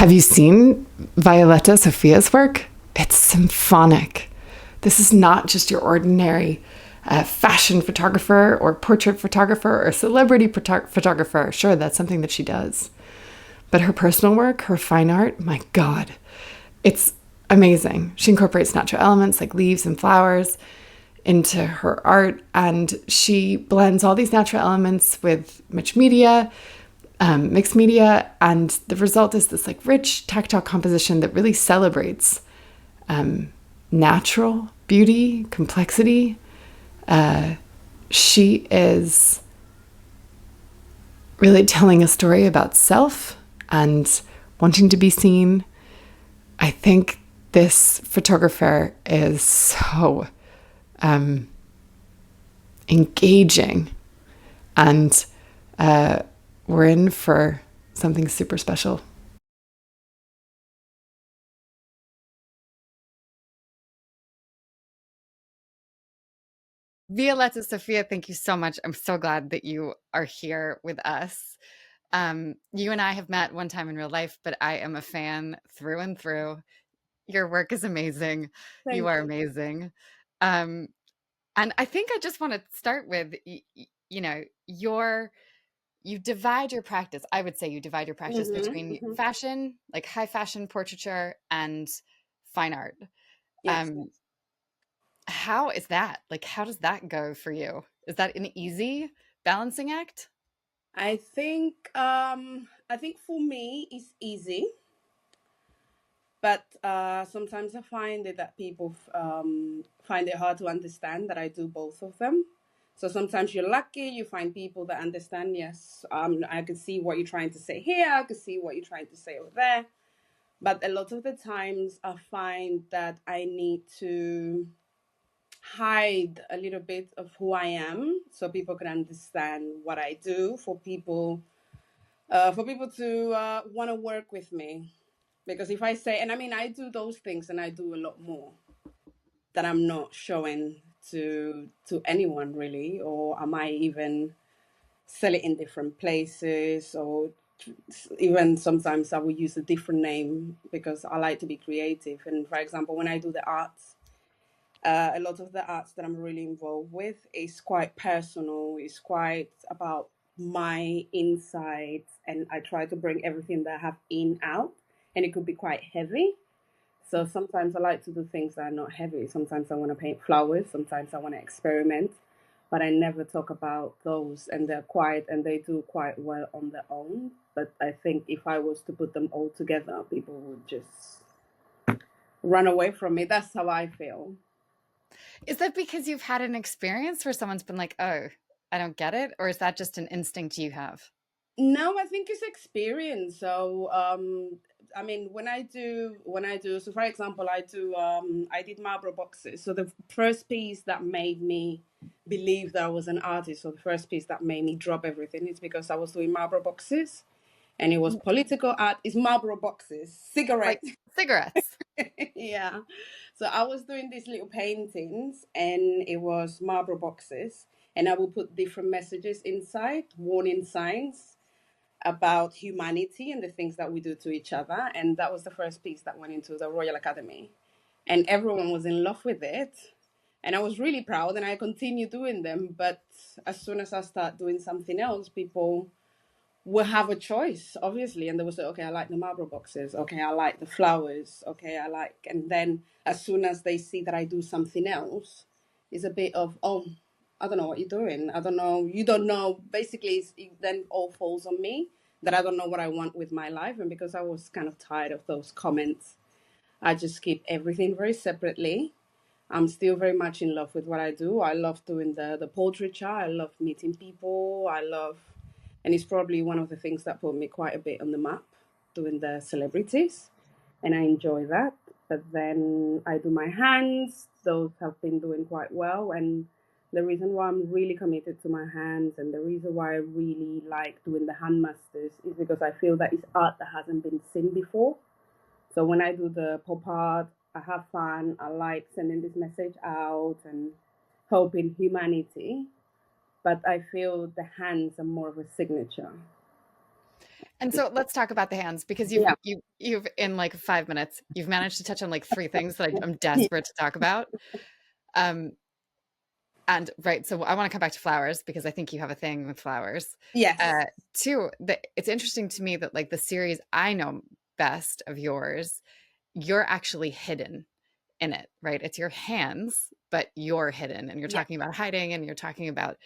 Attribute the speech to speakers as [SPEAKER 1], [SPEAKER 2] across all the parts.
[SPEAKER 1] Have you seen Violeta Sofia's work? It's symphonic. This is not just your ordinary fashion photographer or portrait photographer or celebrity photographer. Sure, that's something that she does. But her personal work, her fine art, my God, it's amazing. She incorporates natural elements like leaves and flowers into her art, and she blends all these natural elements with mixed media, and the result is this like rich tactile composition that really celebrates natural beauty, complexity. She is really telling a story about self and wanting to be seen. I think this photographer is so engaging, and we're in for something super special. Violeta Sofia, thank you so much. I'm so glad that you are here with us. You and I have met one time in real life, but I am a fan through and through. Your work is amazing. You
[SPEAKER 2] Thank
[SPEAKER 1] are
[SPEAKER 2] you.
[SPEAKER 1] amazing. Um, and I think I just want to start with, you know, you divide your practice. I would say you divide your practice between
[SPEAKER 2] Hmm.
[SPEAKER 1] fashion, like high fashion portraiture, and fine art.
[SPEAKER 2] Yes.
[SPEAKER 1] Um, how is that? Like, how does that go for you? Is that an easy balancing act?
[SPEAKER 2] I think for me it's easy, but sometimes I find it that people find it hard to understand that I do both of them. So sometimes you're lucky, you find people that understand, yes, I can see what you're trying to say here, I can see what you're trying to say over there. But a lot of the times I find that I need to hide a little bit of who I am so people can understand what I do, for people to want to work with me. Because if I say, and I mean, I do those things and I do a lot more that I'm not showing to anyone really, or I might even sell it in different places, or even sometimes I will use a different name because I like to be creative. And for example, when I do the arts, a lot of the arts that I'm really involved with is quite personal. It's quite about my insides, and I try to bring everything that I have in out, and it could be quite heavy. So sometimes I like to do things that are not heavy. Sometimes I want to paint flowers. Sometimes I want to experiment, but I never talk about those, and they're quiet and they do quite well on their own. But I think if I was to put them all together, people would just run away from me. That's how I feel.
[SPEAKER 1] Is that because you've had an experience where someone's been like, "Oh, I don't get it," or is that just an instinct you have?
[SPEAKER 2] No, I think it's experience. So, I mean, so for example, I did marble boxes. So the first piece that made me believe that I was an artist, or the first piece that made me drop everything, is because I was doing marble boxes, and it was political art. It's marble boxes,
[SPEAKER 1] Like
[SPEAKER 2] cigarette.
[SPEAKER 1] cigarettes.
[SPEAKER 2] Yeah. So I was doing these little paintings, and it was marble boxes, and I will put different messages inside, warning signs about humanity and the things that we do to each other. And that was the first piece that went into the Royal Academy. And everyone was in love with it. And I was really proud, and I continue doing them. But as soon as I start doing something else, people will have a choice, obviously. And they will say, okay, I like the marble boxes. Okay, I like the flowers. Okay, I like. And then as soon as they see that I do something else, it's a bit of, oh, I don't know what you're doing. I don't know. You don't know. Basically, it then all falls on me that I don't know what I want with my life. And because I was kind of tired of those comments, I just keep everything very separately. I'm still very much in love with what I do. I love doing the portraiture. I love meeting people. And it's probably one of the things that put me quite a bit on the map, doing the celebrities, and I enjoy that. But then I do my hands; those have been doing quite well. And the reason why I'm really committed to my hands, and the reason why I really like doing the hand masters, is because I feel that it's art that hasn't been seen before. So when I do the pop art, I have fun. I like sending this message out and helping humanity. But I feel the hands are more of a signature.
[SPEAKER 1] And so let's talk about the hands because
[SPEAKER 2] Yeah.
[SPEAKER 1] you've in like 5 minutes, you've managed to touch on like three things that I'm desperate to talk about. Um, and right, so I want to come back to flowers because I think you have a thing with flowers.
[SPEAKER 2] Yes.
[SPEAKER 1] Uh, Two, it's interesting to me that like the series I know best of yours, you're actually hidden in it, right? It's your hands, but you're hidden, and you're
[SPEAKER 2] Yeah.
[SPEAKER 1] talking about hiding, and you're talking about,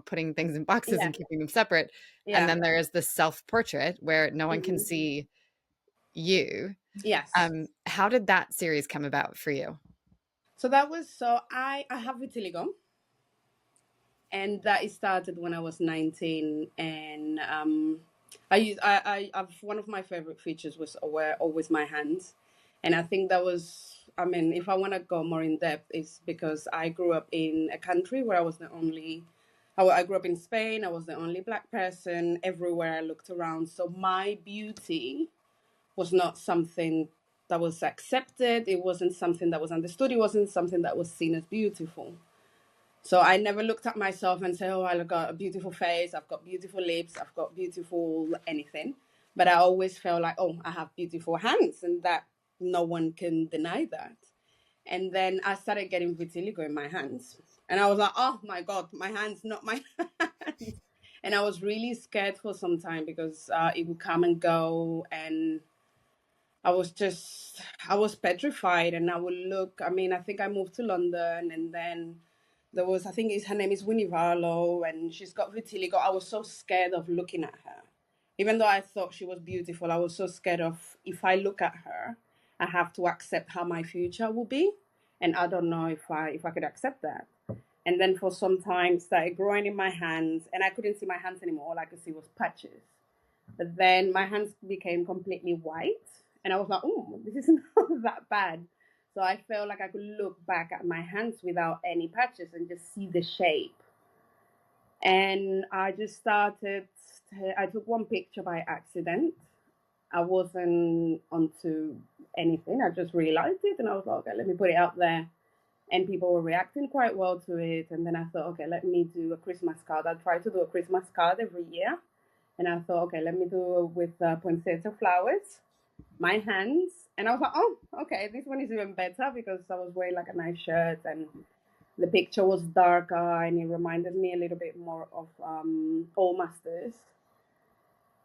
[SPEAKER 1] putting things in boxes
[SPEAKER 2] Yeah.
[SPEAKER 1] and keeping them separate. And
[SPEAKER 2] Yeah.
[SPEAKER 1] then there is this self-portrait where no one can
[SPEAKER 2] Mhm.
[SPEAKER 1] see you.
[SPEAKER 2] Yes.
[SPEAKER 1] How did that series come about for you?
[SPEAKER 2] So that was so I have vitiligo, and that it started when I was 19, and I've one of my favorite features was were always my hands, and I think that was, I mean, if I want to go more in depth, it's because I grew up in a country where I was the only. I grew up in Spain. I was the only black person everywhere I looked around. So my beauty was not something that was accepted. It wasn't something that was understood. It wasn't something that was seen as beautiful. So I never looked at myself and said, "Oh, I've got a beautiful face. I've got beautiful lips. I've got beautiful anything." But I always felt like, "Oh, I have beautiful hands," and that no one can deny that. And then I started getting vitiligo in my hands, and I was like, "Oh my god, my hands, not my hands." And I was really scared for some time because it would come and go, and I was just, I was petrified, and I would look. I mean, I think I moved to London, and then there was, I think her name is Winnie Varlow, and she's got vitiligo. I was so scared of looking at her. Even though I thought she was beautiful, I was so scared of, if I look at her, I have to accept how my future will be. And I don't know if I could accept that. And then for some time, it started growing in my hands, and I couldn't see my hands anymore. All I could see was patches. But then my hands became completely white, and I was like, "Oh, this is not that bad." So I felt like I could look back at my hands without any patches and just see the shape. And I just started. I took one picture by accident. I wasn't onto anything. I just realized it, and I was like, "Okay, let me put it out there." And people were reacting quite well to it. And then I thought, "Okay, let me do a Christmas card." I try to do a Christmas card every year. And I thought, okay, let me do it with poinsettia flowers, my hands. And I was like, "Oh, okay, this one is even better," because I was wearing like a nice shirt, and the picture was darker, and it reminded me a little bit more of Old Masters.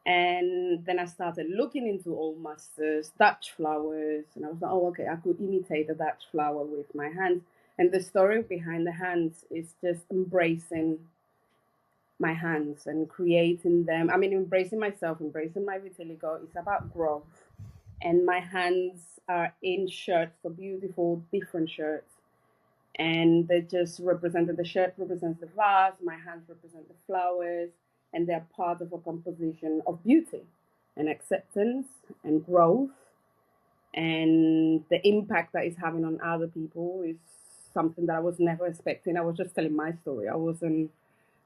[SPEAKER 2] And then I started looking into Old Masters, Dutch flowers, and I was like, "Oh, okay, I could imitate a Dutch flower with my hands." And the story behind the hands is just embracing my hands and creating them. I mean, embracing myself, embracing my vitiligo. It's about growth. And my hands are in shirts, so beautiful, different shirts. And they just represented, the shirt represents the vase, my hands represent the flowers, and they're part of a composition of beauty and acceptance and growth. And the impact that it's having on other people is something that I was never expecting. I was just telling my story. I wasn't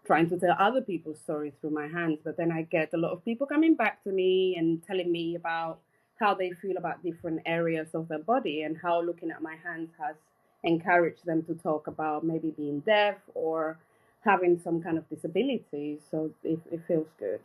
[SPEAKER 2] trying to tell other people's stories through my hands. But then I get a lot of people coming back to me and telling me about how they feel about different areas of their body, and how looking at my hands has encouraged them to talk about maybe being deaf or having some kind of disability. So it feels good.